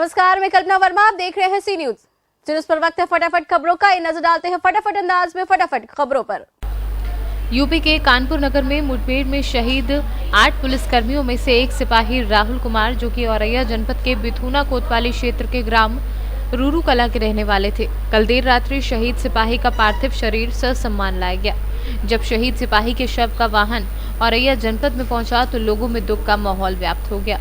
नमस्कार, मैं कल्पना वर्मा। आप देख रहे हैं सी न्यूज। जिस पर वक्त है फटाफट खबरों का, नजर डालते हैं फटाफट अंदाज में फटाफट खबरों पर। यूपी के कानपुर नगर में मुठभेड़ में शहीद 8 पुलिसकर्मियों में से एक सिपाही राहुल कुमार, जो कि औरैया जनपद के बिथुना कोतवाली क्षेत्र के ग्राम रूरू कला के रहने वाले थे, कल देर रात्रि शहीद सिपाही का पार्थिव शरीर ससम्मान लाया गया। जब शहीद सिपाही के शव का वाहन औरैया जनपद में पहुंचा तो लोगों में दुख का माहौल व्याप्त हो गया।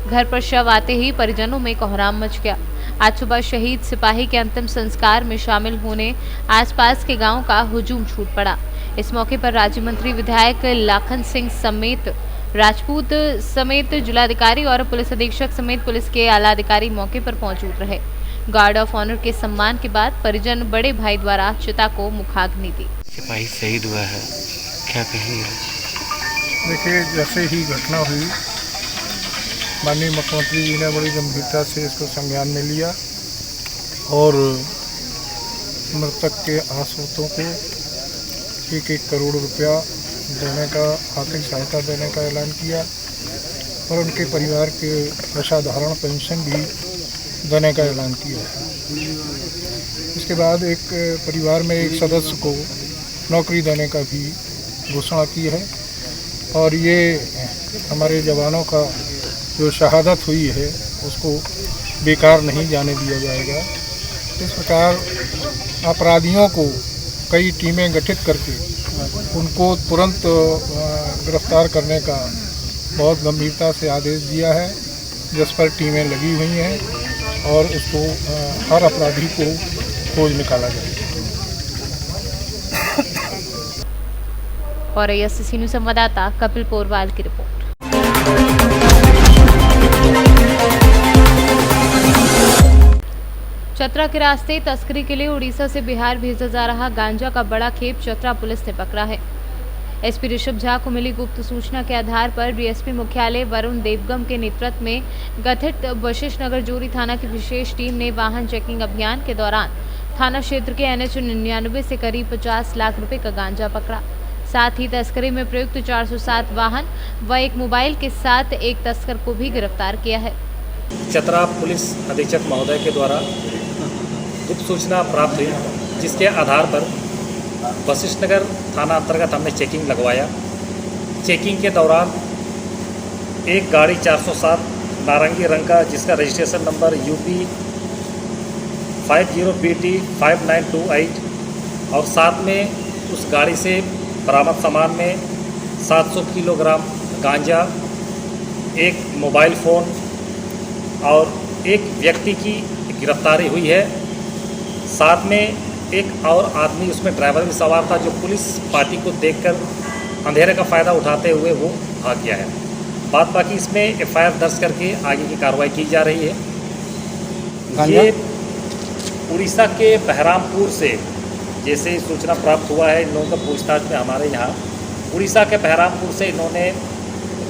घर पर शव आते ही परिजनों में कोहराम मच गया। आज सुबह शहीद सिपाही के अंतिम संस्कार में शामिल होने आसपास के गांव का हुजूम छूट पड़ा। इस मौके पर राज्य मंत्री विधायक लाखन सिंह समेत राजपूत समेत जिलाधिकारी और पुलिस अधीक्षक समेत पुलिस के आला अधिकारी मौके पर मौजूद रहे। गार्ड ऑफ ऑनर के सम्मान के बाद परिजन बड़े भाई द्वारा चिता को मुखाग्नि दी। सिपाही शहीद हुआ है, क्या कहेंगे? देखिए, जैसे ही घटना हुई, माननीय मुख्यमंत्री जी ने बड़ी गंभीरता से इसको संज्ञान में लिया और मृतक के आश्रितों को 1-1 करोड़ रुपया देने का, आर्थिक सहायता देने का ऐलान किया और उनके परिवार के असाधारण पेंशन भी देने का ऐलान किया। इसके बाद एक परिवार में एक सदस्य को नौकरी देने का भी घोषणा की है और ये हमारे जवानों का जो शहादत हुई है उसको बेकार नहीं जाने दिया जाएगा। इस प्रकार अपराधियों को कई टीमें गठित करके उनको तुरंत गिरफ्तार करने का बहुत गंभीरता से आदेश दिया है, जिस पर टीमें लगी हुई हैं और उसको हर अपराधी को खोज निकाला जाएगा। और सी न्यूज़ संवाददाता कपिल पोरवाल की रिपोर्ट। चतरा के रास्ते तस्करी के लिए उड़ीसा से बिहार भेजा जा रहा गांजा का बड़ा खेप चतरा पुलिस ने पकड़ा है। एसपी ऋषभ झा को मिली गुप्त सूचना के आधार पर डीएसपी मुख्यालय वरुण देवगम के नेतृत्व में गठित वशिष्ठ नगर जोरी थाना की विशेष टीम ने वाहन चेकिंग अभियान के दौरान थाना क्षेत्र के NH 99 से करीब 50 लाख रुपए का गांजा पकड़ा। साथ ही तस्करी में प्रयुक्त 407 वाहन व एक मोबाइल के साथ एक तस्कर को भी गिरफ्तार किया है। चतरा पुलिस अधीक्षक महोदय के द्वारा गुप्त सूचना प्राप्त हुई, जिसके आधार पर वशिष्ठ नगर थाना अंतर्गत हमने चेकिंग लगवाया। चेकिंग के दौरान एक गाड़ी 407 नारंगी रंग का, जिसका रजिस्ट्रेशन नंबर UP 50PT 5928 और साथ में उस गाड़ी से बरामद सामान में 700 किलोग्राम गांजा, एक मोबाइल फ़ोन और एक व्यक्ति की गिरफ्तारी हुई है। साथ में एक और आदमी उसमें ड्राइवर भी सवार था, जो पुलिस पार्टी को देखकर अंधेरे का फ़ायदा उठाते हुए वो भाग गया है। बात बाकी इसमें FIR दर्ज करके आगे की कार्रवाई की जा रही है। ये उड़ीसा के बहरामपुर से जैसे सूचना प्राप्त हुआ है, इन लोगों का पूछताछ में हमारे यहाँ उड़ीसा के बहरामपुर से इन्होंने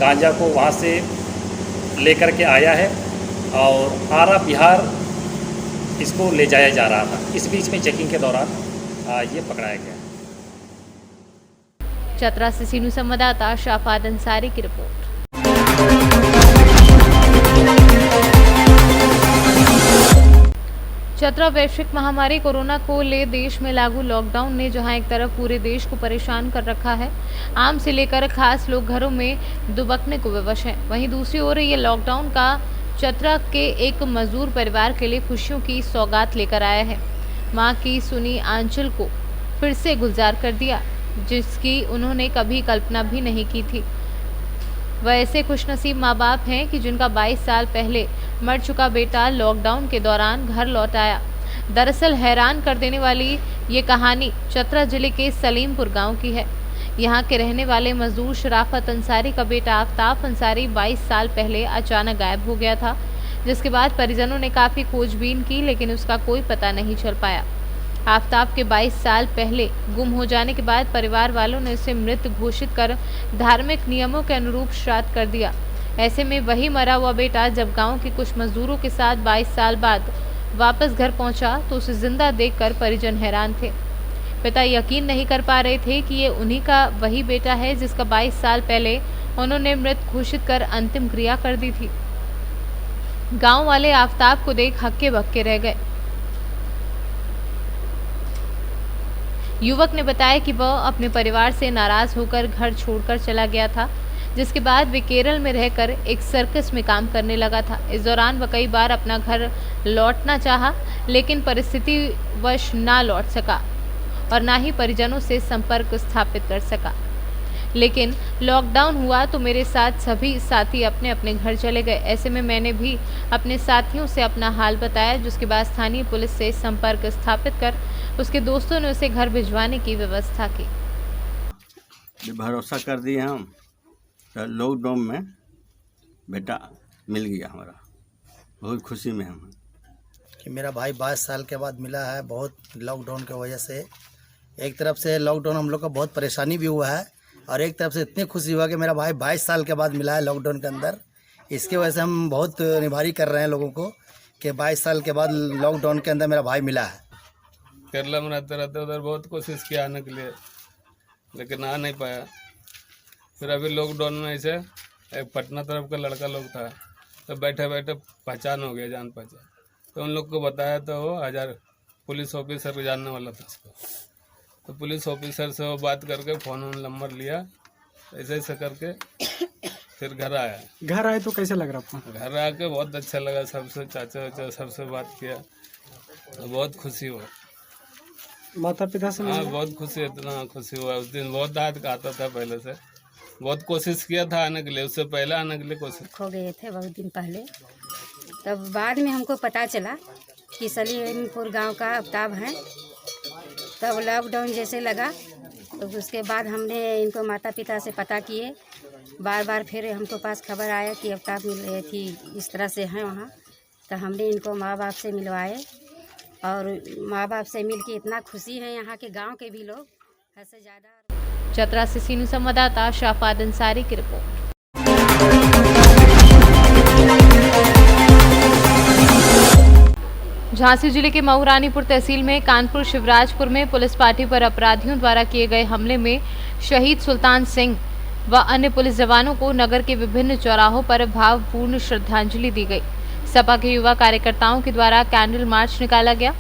गांजा को वहाँ से लेकर के आया है और आरा बिहार इसको ले जाया जा रहा था। इस बीच में चेकिंग के दौरान ये पकड़ाया गया। चतरा से सी न्यूज़ संवाददाता शाफाद अंसारी की रिपोर्ट। चतरा वैश्विक महामारी कोरोना को ले देश में लागू लॉकडाउन ने जहां एक तरफ पूरे देश को परेशान कर रखा है, आम से लेकर खास लोग घरों में दुबकने को विवश हैं, वहीं दूसरी ओर ये लॉकडाउन का चतरा के एक मजदूर परिवार के लिए खुशियों की सौगात लेकर आया है। मां की सुनी आंचल को फिर से गुलजार कर दिया, जिसकी उन्होंने कभी कल्पना भी नहीं की थी। वह ऐसे खुशनसीब माँ बाप हैं कि जिनका 22 साल पहले मर चुका बेटा लॉकडाउन के दौरान घर लौट आया। दरअसल हैरान कर देने वाली ये कहानी चतरा जिले के सलीमपुर गांव की है। यहाँ के रहने वाले मजदूर शराफत अंसारी का बेटा आफ्ताब अंसारी 22 साल पहले अचानक गायब हो गया था, जिसके बाद परिजनों ने काफ़ी खोजबीन की, लेकिन उसका कोई पता नहीं चल पाया। आफ्ताब के 22 साल पहले गुम हो जाने के बाद परिवार वालों ने उसे मृत घोषित कर धार्मिक नियमों के अनुरूप श्राद्ध कर दिया। ऐसे में वही मरा हुआ बेटा जब गांव के कुछ मजदूरों के साथ 22 साल बाद वापस घर पहुंचा तो उसे जिंदा देखकर परिजन हैरान थे। पिता यकीन नहीं कर पा रहे थे कि ये उन्हीं का वही बेटा है जिसका 22 साल पहले उन्होंने मृत घोषित कर अंतिम क्रिया कर दी थी। गांव वाले आफताब को देख हक्के बक्के रह गए। युवक ने बताया कि वह अपने परिवार से नाराज होकर घर छोड़कर चला गया था, जिसके बाद वे केरल में रहकर एक सर्कस में काम करने लगा था। इस दौरान वह कई बार अपना घर लौटना चाहा, लेकिन परिस्थितिवश ना लौट सका और ना ही परिजनों से संपर्क स्थापित कर सका। लेकिन लॉकडाउन हुआ तो मेरे साथ सभी साथी अपने अपने घर चले गए। ऐसे में मैंने भी अपने साथियों से अपना हाल बताया, जिसके बाद स्थानीय पुलिस से संपर्क स्थापित कर उसके दोस्तों ने उसे घर भिजवाने की व्यवस्था की। भरोसा कर दिए हम तो लॉकडाउन में बेटा मिल गया, हमारा बहुत खुशी में हम कि मेरा भाई 22 साल के बाद मिला है। बहुत लॉकडाउन की वजह से एक तरफ से लॉकडाउन हम लोग को बहुत परेशानी भी हुआ है और एक तरफ से इतनी खुशी हुआ कि मेरा भाई 22 साल के बाद मिला है लॉकडाउन के अंदर। इसके वजह से हम बहुत निभारी कर रहे हैं लोगों को कि 22 साल के बाद लॉकडाउन के अंदर मेरा भाई मिला है। केरला में रहते रहते उधर बहुत कोशिश किया आने के लिए, लेकिन आ नहीं पाया। फिर अभी लॉकडाउन में ऐसे एक पटना तरफ का लड़का लोग था, तो बैठे बैठे पहचान हो गया, जान पहचान। तो उन लोग को बताया तो वो 1000 पुलिस ऑफिसर जानने वाला था उसको, तो पुलिस ऑफिसर से वो बात करके फ़ोन नंबर लिया, ऐसे ऐसे करके फिर घर आया। घर आए तो कैसे लग रहा आपको? घर आके बहुत अच्छा लगा, सबसे चाचा वाचा सबसे बात किया तो बहुत खुशी हुआ। माता पिता से हाँ बहुत खुशी, इतना खुशी हुआ। उस दिन बहुत दाद आता था, पहले से बहुत कोशिश किया था आने के लिए, उससे पहले आने के लिए कोशिश खो गए थे बहुत दिन पहले। तब बाद में हमको पता चला कि सलीमपुर गांव का अफ्ताब है। तब लॉकडाउन जैसे लगा तो उसके बाद हमने इनको माता पिता से पता किए, बार बार फिर हमको पास खबर आया कि अफ्ताब मिल थी इस तरह से हैं वहाँ। तो हमने इनको माँ बाप से मिलवाए और माँ बाप से मिल के इतना खुशी है यहाँ के गांव के भी लोग हद से ज़्यादा। चतरा से सीनू संवाददाता शाफाद अंसारी की रिपोर्ट। झांसी जिले के महूरानीपुर तहसील में कानपुर शिवराजपुर में पुलिस पार्टी पर अपराधियों द्वारा किए गए हमले में शहीद सुल्तान सिंह व अन्य पुलिस जवानों को नगर के विभिन्न चौराहों पर भावपूर्ण श्रद्धांजलि दी गई। सपा के युवा कार्यकर्ताओं के द्वारा कैंडल मार्च निकाला गया।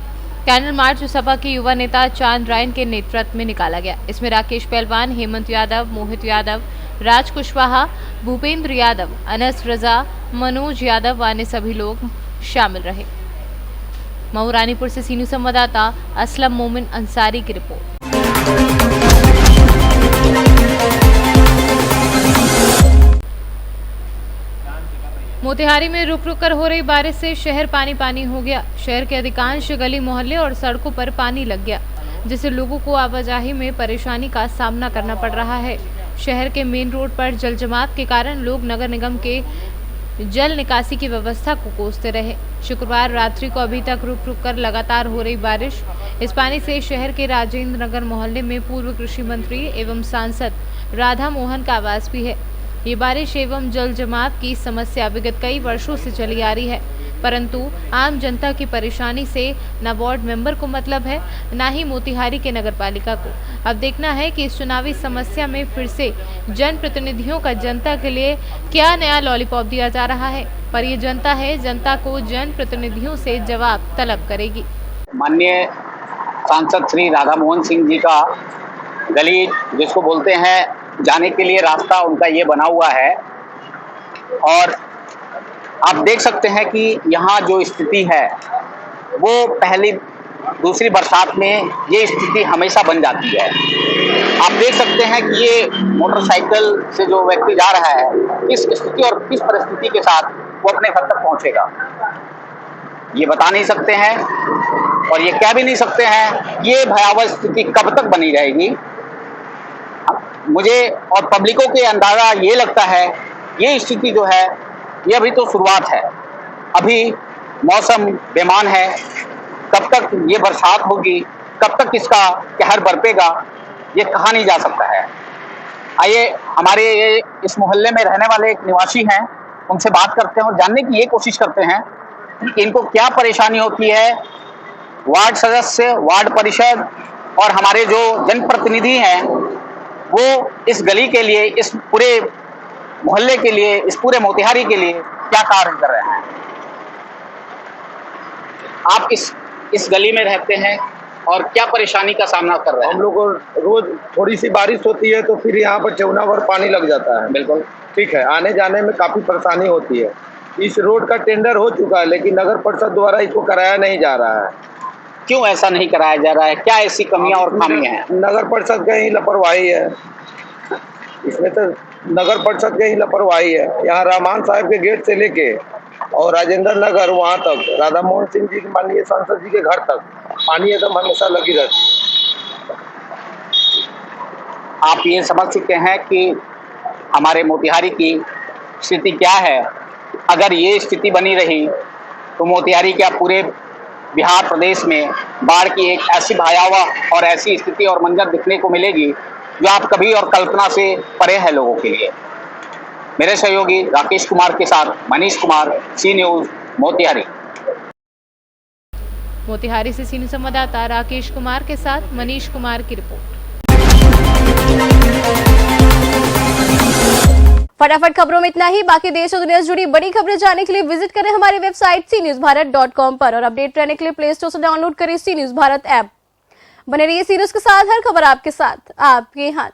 कैंडल मार्च सपा के युवा नेता चांद रायन के नेतृत्व में निकाला गया। इसमें राकेश पहलवान, हेमंत यादव, मोहित यादव, राज कुशवाहा, भूपेंद्र यादव, अनस रजा, मनोज यादव व अन्य सभी लोग शामिल रहे। महूरानीपुर से सीनू संवाददाता असलम मोमिन अंसारी की रिपोर्ट। मोतिहारी में रुक रुक कर हो रही बारिश से शहर पानी पानी हो गया। शहर के अधिकांश गली मोहल्ले और सड़कों पर पानी लग गया, जिससे लोगों को आवाजाही में परेशानी का सामना करना पड़ रहा है। शहर के मेन रोड पर जल जमाव के कारण लोग नगर निगम के जल निकासी की व्यवस्था को कोसते रहे। शुक्रवार रात्रि को अभी तक रुक रुक कर लगातार हो रही बारिश, इस पानी से शहर के राजेंद्र नगर मोहल्ले में पूर्व कृषि मंत्री एवं सांसद राधा मोहन का आवास भी है। ये बारिश एवं जल जमाव की समस्या विगत कई वर्षों से चली आ रही है, परंतु आम जनता की परेशानी से न वार्ड मेंबर को मतलब है, न ही मोतिहारी के नगर पालिका को। अब देखना है कि इस चुनावी समस्या में फिर से जनप्रतिनिधियों का जनता के लिए क्या नया लॉलीपॉप दिया जा रहा है, पर ये जनता है, जनता को जनप्रतिनिधियों से जवाब तलब करेगी। माननीय सांसद श्री राधा मोहन सिंह जी का गली जिसको बोलते हैं जाने के लिए रास्ता उनका ये बना हुआ है, और आप देख सकते हैं कि यहाँ जो स्थिति है वो पहली दूसरी बरसात में ये स्थिति हमेशा बन जाती है। आप देख सकते हैं कि ये मोटरसाइकिल से जो व्यक्ति जा रहा है, किस स्थिति और किस परिस्थिति के साथ वो अपने घर तक पहुँचेगा ये बता नहीं सकते हैं, और ये कह भी नहीं सकते हैं ये भयावह स्थिति कब तक बनी रहेगी। मुझे और पब्लिकों के अंदाजा ये लगता है ये स्थिति जो है ये अभी तो शुरुआत है, अभी मौसम बेमान है, कब तक ये बरसात होगी, कब तक इसका कहर बरपेगा ये कहा नहीं जा सकता है। आइए हमारे ये इस मोहल्ले में रहने वाले एक निवासी हैं, उनसे बात करते हैं और जानने की ये कोशिश करते हैं कि इनको क्या परेशानी होती है। वार्ड सदस्य, वार्ड परिषद और हमारे जो जनप्रतिनिधि हैं वो इस गली के लिए, इस पूरे मोहल्ले के लिए, इस पूरे मोतिहारी के लिए क्या कार्य कर रहे हैं। आप इस गली में रहते हैं और क्या परेशानी का सामना कर रहे हैं? हम लोग को रोज थोड़ी सी बारिश होती है तो फिर यहाँ पर चौना भर पानी लग जाता है। बिल्कुल ठीक है, आने जाने में काफी परेशानी होती है। इस रोड का टेंडर हो चुका है लेकिन नगर परिषद द्वारा इसको कराया नहीं जा रहा है। क्यों ऐसा नहीं कराया जा रहा है? क्या ऐसी कमियां और खामियां हैं? नगर परिषद का ही लापरवाही है, इसमें तो नगर परिषद की ही लापरवाही है। यहाँ रहमान साहब के गेट से लेके और राजेंद्र नगर वहाँ तक, राधा मोहन सिंह जी के माननीय सांसद जी के घर तक पानी एकदम हमेशा लगी रहती है। आप ये समझ सकते हैं कि हमारे मोतिहारी की स्थिति क्या है। अगर ये स्थिति बनी रही तो मोतिहारी क्या पूरे बिहार प्रदेश में बाढ़ की एक ऐसी भयावह और ऐसी स्थिति और मंजर दिखने को मिलेगी जो आप कभी और कल्पना से परे है लोगों के लिए। मेरे सहयोगी राकेश कुमार के साथ मनीष कुमार, सी न्यूज़, मोतिहारी। मोतिहारी से सी न्यूज़ संवाददाता राकेश कुमार के साथ मनीष कुमार की रिपोर्ट। फटाफट खबरों में इतना ही। बाकी देश और दुनिया से जुड़ी बड़ी खबरें जानने के लिए विजिट करें हमारी वेबसाइट cnewsbharat.com पर और अपडेट रहने के लिए प्ले स्टोर से डाउनलोड करें सी न्यूज़ भारत ऐप। बने रहिए सी न्यूज़ के साथ, हर खबर आपके साथ, आपके हाथ।